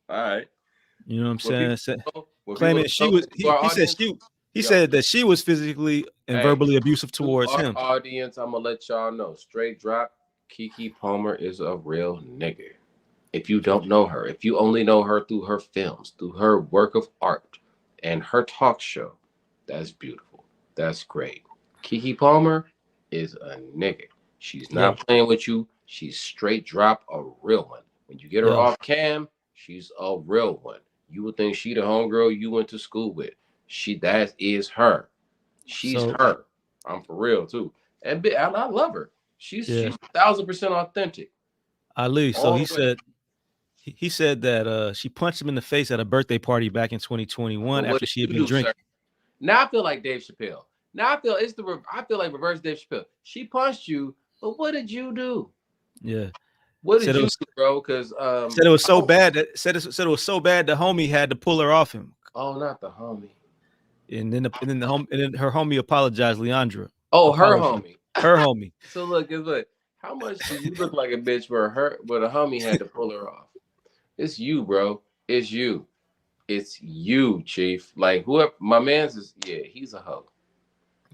right. You know what I'm Well, people saying? know, For people claiming to she know, was. to our He said audience, he yo, said that she was physically and hey, verbally abusive to towards our him. audience, I'm gonna let y'all know. Straight drop, Keke Palmer is a real nigga. If you don't know her, if you only know her through her films, through her work of art, and her talk show, that's beautiful. That's great. Keke Palmer is a nigga. She's Yeah, not playing with you. She's straight drop a real one. When you get her yeah. off cam, she's a real one. You would think she the homegirl you went to school with. That is her. She's So her. I'm for real too. And I love her. yeah, She's 1,000% authentic Ali. So all he the way. said he said that she punched him in the face at a birthday party back in But 2021 what after did she had you been do, sir? drinking. Now I feel like Dave Chappelle. Now I feel like reverse Dave Chappelle. She punched you, but what did you do? Yeah, What said did it you was do, bro? Because said it was I so don't. bad that said it was so bad the homie had to pull her off him. Oh, not the homie. And then her homie apologized. Leandra Oh, her apologized. homie. Her homie. So look, it's like, how much do you look like a bitch where a homie had to pull her off? It's you, bro. It's you. It's you, Chief. Like whoever my man's is, yeah, he's a hoe.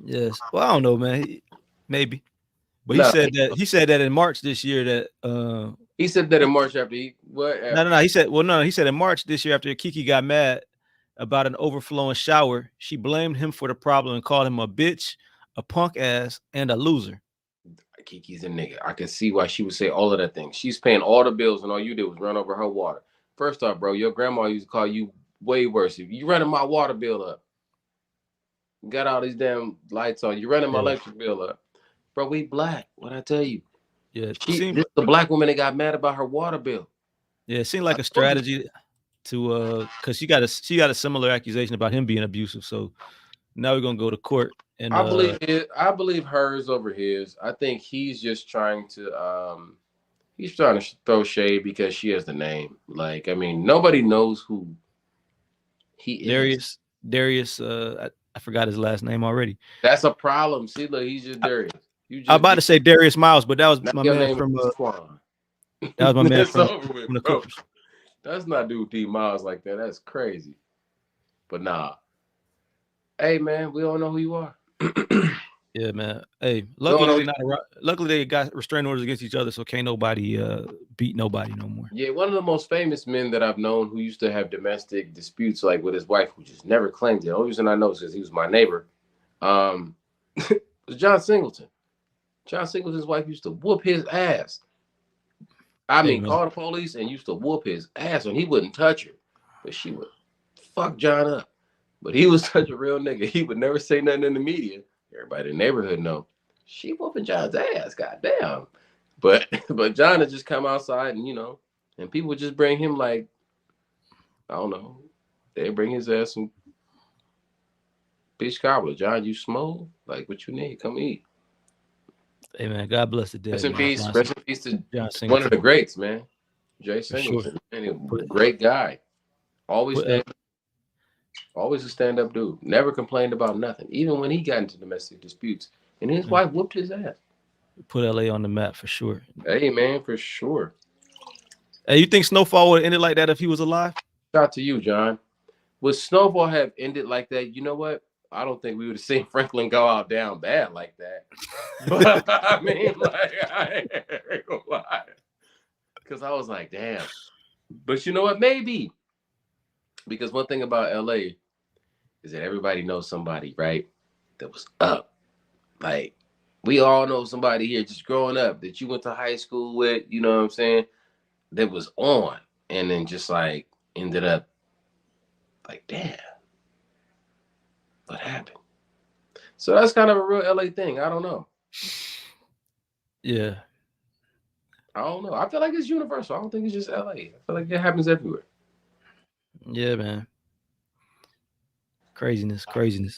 Yes. Well, I don't know, man. Maybe. But No, he said that in March this year that he said that in March after he what no, no, after no. He said, well, no, he said in March this year after Kiki got mad about an overflowing shower, she blamed him for the problem and called him a bitch, a punk ass, and a loser. Kiki's a nigga. I can see why she would say all of that thing. She's paying all the bills, and all you did was run over her water. First off, bro, your grandma used to call you way worse. If you running my water bill up, got all these damn lights on, you running my Yeah, electric bill up, bro. We black. What I tell you? yeah. This is the black woman that got mad about her water bill. It seemed I like a told you. strategy to because she got a similar accusation about him being abusive. So now we're gonna go to court and I believe hers over his. I think he's trying to throw shade because she has the name. Like, I mean, nobody knows who he is. Darius I forgot his last name already. That's a problem. See, look, he's just Darius. You I was just about did. to say Darius Miles, but that was Now my your man name from is Quan. that was my man That's from over with, the bro. Clippers. That's not do D Miles like that. That's crazy. But nah. Hey man, we don't know who you are. Yeah, man. Hey, We don't know. luckily they got restraining orders against each other, so can't nobody beat nobody no more. Yeah, one of the most famous men that I've known who used to have domestic disputes like with his wife, who just never claimed it. The only reason I know is because he was my neighbor. Um, was John Singleton. John Singleton's wife used to whoop his ass. I Hey mean, man. call the police and used to whoop his ass, and he wouldn't touch her, but she would fuck John up. But he was such a real nigga. He would never say nothing in the media. Everybody in the neighborhood know she whooping John's ass. Goddamn. But but John had just come outside and and people would just bring him like I don't know. They bring his ass some peach cobbler. John, you small? Like what you need? Come eat. Hey man, God bless the Rest dead, in man. peace. Rest in peace to John one of the Singleton greats, man. Jay for sure. Singleton. Man, he was a Put, great guy. Always put, stand always a stand-up dude. Never complained about nothing. Even when he got into domestic disputes. And his wife whooped his ass. put LA on the map for sure. Hey man, for sure. Hey, you think Snowfall would have ended like that if he was alive? Shout out to you, John. Would Snowball have ended like that? You know what? I don't think we would have seen Franklin go out down bad like that. But I mean, like, I ain't gonna lie. Because I was like, damn. But you know what? Maybe. Because one thing about LA is that everybody knows somebody, right? That was up. Like, we all know somebody here just growing up that you went to high school with, you know what I'm saying? That was on. And then just like ended up like, damn, what happened? So that's kind of a real LA thing. I don't know. Yeah. I don't know. I feel like it's universal. I don't think it's just LA. I feel like it happens everywhere. Yeah, man. Craziness.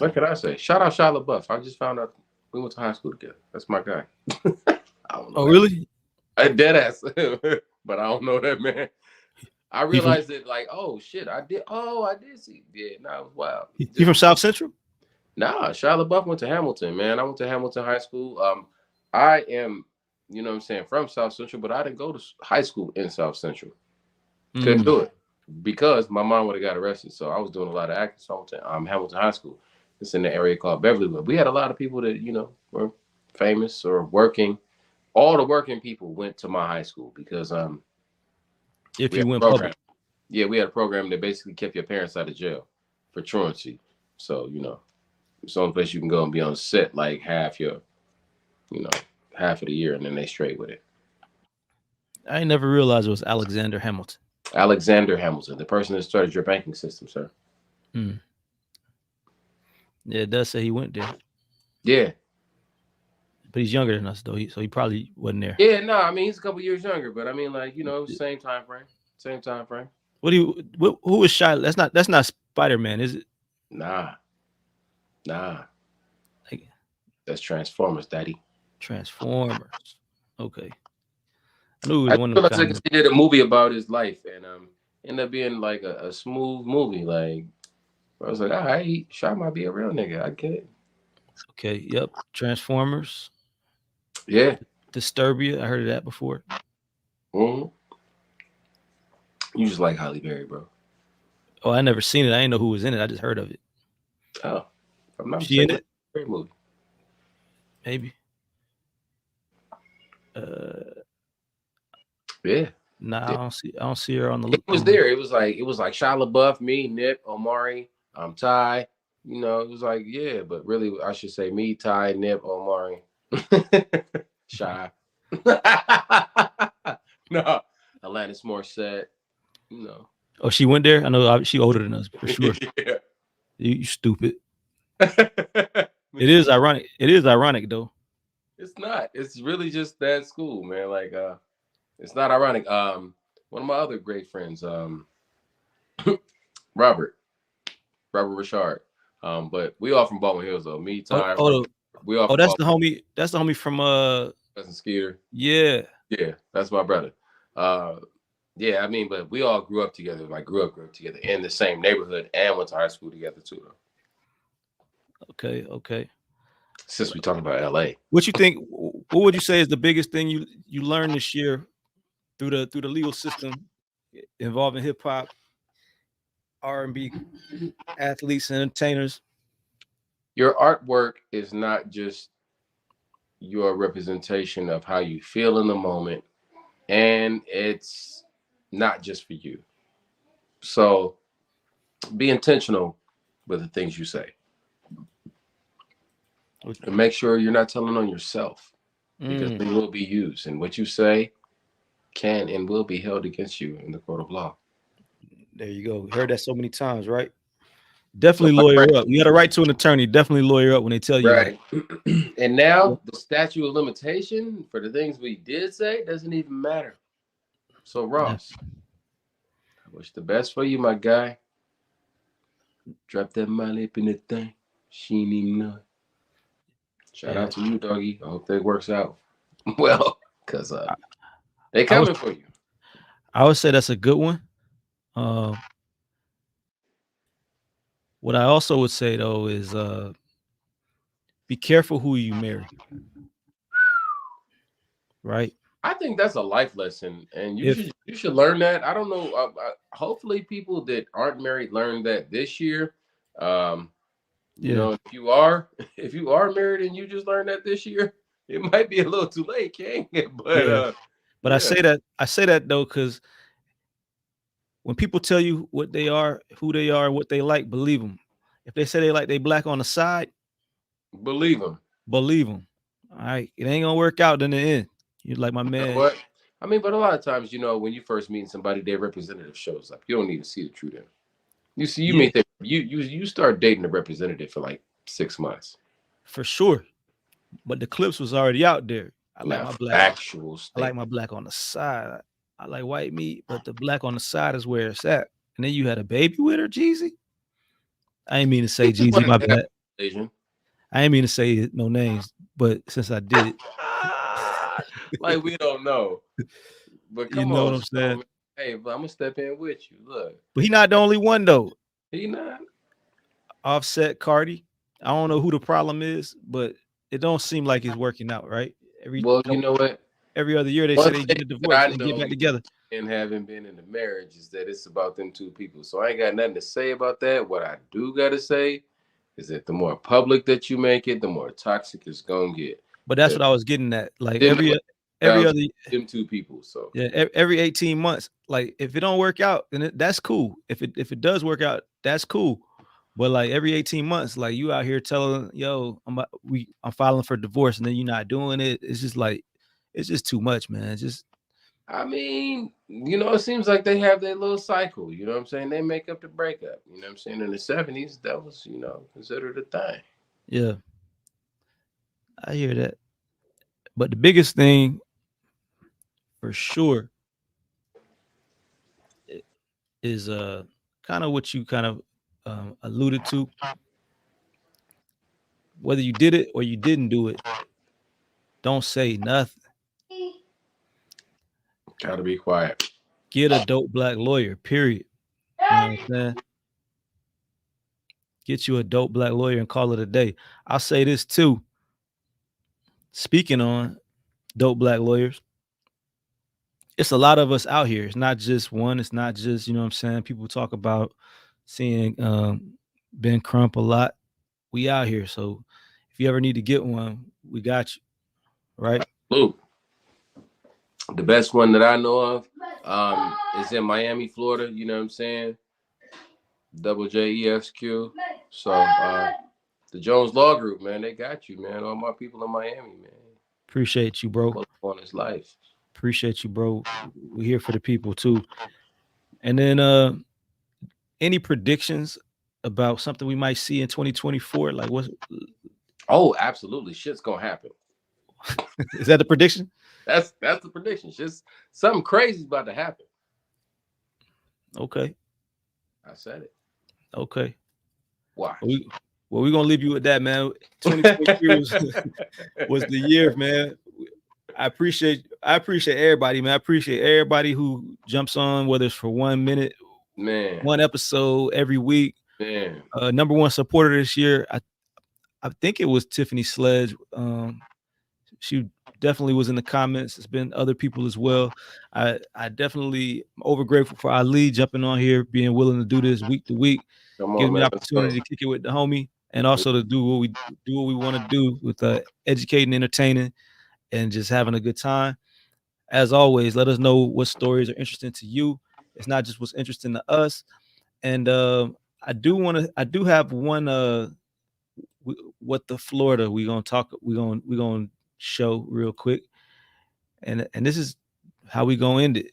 What could I say? Shout out Shia LaBeouf. I just found out we went to high school together. That's my guy. I don't know Oh, that. really? I dead ass, but I don't know that man. I He from realized that like, oh shit, I did. Oh, I did see. Yeah, nah, it was wild. he from South Central? Nah, Shia LaBeouf went to Hamilton, man. I went to Hamilton High School. I am, you know what I'm saying, from South Central, but I didn't go to high school in South Central. Couldn't Mm. do it. because my mom would have got arrested. So I was doing a lot of acting. So I went to Hamilton High School. It's in the area called Beverlywood. We had a lot of people that were famous or working. All the working people went to my high school because If we had you a went program. public. Yeah, we had a program that basically kept your parents out of jail for truancy. So it's the only place you can go and be on set like you know, half of the year, and then they straight with it. I ain't never realized it was Alexander Hamilton. Alexander Hamilton, the person that started your banking system, sir. Hmm. Yeah, it does say he went there, Yeah, but he's younger than us though. So he probably wasn't there. yeah. No, I mean he's a couple years younger, but I mean like same time frame, same time frame. What do you? Who is Shia? That's not Spider Man, is it? Nah, nah. Like That's Transformers, daddy. Transformers. Okay, I knew it I was one of them realized kind because of. he did a movie about his life, and ended up being like a smooth movie. Like I was like, all right, Shaw might be a real nigga. I get it. Okay, yep. Transformers, Yeah. Disturbia. I heard of that before. hmm You just like Holly Berry, bro. Oh, I never seen it. I didn't know who was in it. I just heard of it. Oh, if I'm not She in mistaken, it? great movie. Maybe. Uh, Yeah. nah, Yeah. I don't see her on the. It was there. It was like Shia LaBeouf, me, Nip, Omari, Ty. It was like, yeah, but really I should say me, Ty, Nip, Omari. Shy. No. Alanis Morissette, you know. Oh, she went there. I know she older than us for sure. Yeah. You stupid. It is ironic. It is ironic though. It's not. It's really just that school, man. Like it's not ironic. One of my other great friends, Robert Richard. But we all from Baldwin Hills though. Me, Oh, Ty, Robert, oh, we all oh, from that's Baldwin the homie. That's the homie from Cousin Skeeter. yeah. Yeah, that's my brother. Uh yeah, I mean, but we all grew up together, like grew up together in the same neighborhood and went to high school together too though. Okay. Since we talking about LA. What you think? What would you say is the biggest thing you learned this year through the legal system involving hip hop, R&B athletes, and entertainers? Your artwork is not just your representation of how you feel in the moment, and it's not just for you. So be intentional with the things you say. And make sure you're not telling on yourself because they will be used. And what you say can and will be held against you in the court of law. There you go. Heard that so many times, right? Definitely lawyer up. You got a right to an attorney. Definitely lawyer up when they tell you right. And now the statute of limitation for the things we did say doesn't even matter. So Ross, I wish the best for you, my guy. Drop that money up in the thing. She ain't even know it. Shout out to you, doggy. I hope that works out well, because they coming for you. I would say that's a good one. What I also would say though is be careful who you marry. Right? I think that's a life lesson, and you should learn that. I don't know. Hopefully, people that aren't married learn that this year. You know, if you are married and you just learned that this year, it might be a little too late, King. But I say that though because when people tell you what they are, who they are, what they like, believe them. If they say they black on the side, believe them. Believe them. All right, it ain't gonna work out in the end. You're like my man. You know what? I mean, but a lot of times, when you first meet somebody, their representative shows up. You don't even see the truth in them. You see, meet them. You start dating the representative for like 6 months. For sure, but the clips was already out there. I like my black. Actual. I like my black on the side. I like white meat, but the black on the side is where it's at. And then you had a baby with her, Jeezy. I ain't mean to say Jeezy, my bad. Asian. I ain't mean to say no names, but since I did, like we don't know. But come what on, I'm saying? Hey, but I'm gonna step in with you. Look, but he not the only one though. He not. Offset, Cardi. I don't know who the problem is, but it don't seem like it's working out, right? You know what? Every other year they say they get a divorce and get back together. and having been in a marriage is that it's about them two people. So I ain't got nothing to say about that. What I do got to say is that the more public that you make it, the more toxic it's gonna get. But that's what I was getting at. Like Then every other them two people. So yeah, every 18 months. Like if it don't work out, then that's cool. If it does work out, that's cool. But like every 18 months, like you out here telling, yo, I'm filing for divorce, and then you're not doing it. It's just like it's just too much, man. It's just I mean, it seems like they have their little cycle. You know what I'm saying? They make up the breakup. You know what I'm saying? In the 70s, that was, considered a thing. yeah, I hear that. But the biggest thing for sure is kind of what you kind of alluded to. Whether you did it or you didn't do it, don't say nothing. Gotta be quiet. Get a dope black lawyer, period. You know what I'm saying? Get you a dope black lawyer and call it a day. I'll say this too. Speaking on dope black lawyers, it's a lot of us out here. It's not just one. It's not just, you know what I'm saying? People talk about seeing Ben Crump a lot. We out here. So if you ever need to get one, we got you. Right? Blue. The best one that I know of is in Miami, Florida. You know what I'm saying? Double JESQ. So the Jones Law Group, man, they got you, man. All my people in Miami, man. Appreciate you, bro. On his life. Appreciate you, bro. We're here for the people too. And then any predictions about something we might see in 2024? Like what's Oh, absolutely. Shit's gonna happen. Is that the prediction? That's the prediction. Just something crazy is about to happen. Okay. I said it. Okay. Watch. We're gonna leave you with that, man. 2023 was the year, man. I appreciate everybody, man. I appreciate everybody who jumps on, whether it's for 1 minute, man, one episode every week. Man. Number one supporter this year, I think it was Tiffany Sledge. She definitely was in the comments. It's been other people as well. I definitely am over grateful for Ali jumping on here, being willing to do this week to week, giving me the opportunity to kick it with the homie, and also to do what we want to do with educating, entertaining, and just having a good time. As always, let us know what stories are interesting to you. It's not just what's interesting to us. And I do have one what the Florida we're gonna show real quick. And this is how we gonna end it.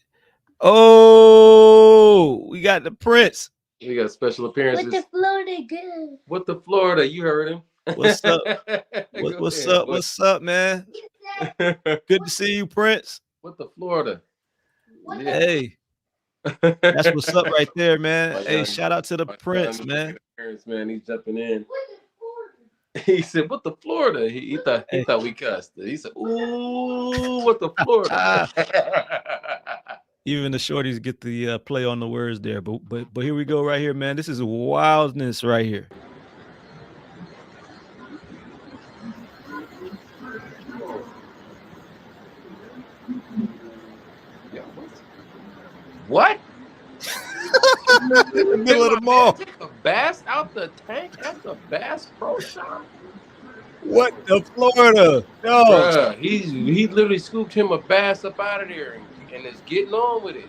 Oh, we got the Prince. We got special appearances. What the Florida good? What the Florida? You heard him. What's up? What's up? What's up, man? Good to see you, Prince. What the Florida? Yeah. Hey, that's what's up right there, man. Hey, shout out to the Prince, man. Man, he's jumping in. He said, "What the Florida?" He thought we cussed. He said, "Ooh, what the Florida?" Even the shorties get the play on the words there, but here we go right here, man. This is wildness right here. What? In the middle of the mall. Take a bass out the tank at the Bass Pro Shop. What the Florida? No, bruh, he literally scooped him a bass up out of there and is getting on with it.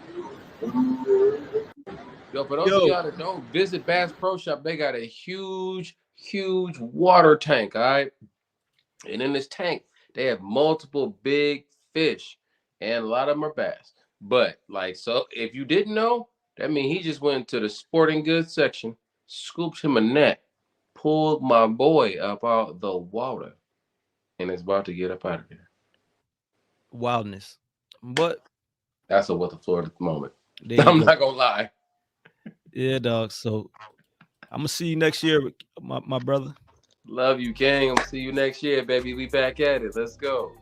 Yo, for those of y'all that don't visit Bass Pro Shop, they got a huge water tank, all right? And in this tank, they have multiple big fish, and a lot of them are bass. But so if you didn't know, that means he just went to the sporting goods section, scooped him a net, pulled my boy up out the water, and is about to get up out of there. Wildness. But that's a what the Florida moment. I'm not gonna lie. Yeah, dog. So I'm gonna see you next year, my brother. Love you, King. I'm gonna see you next year, baby. We back at it. Let's go.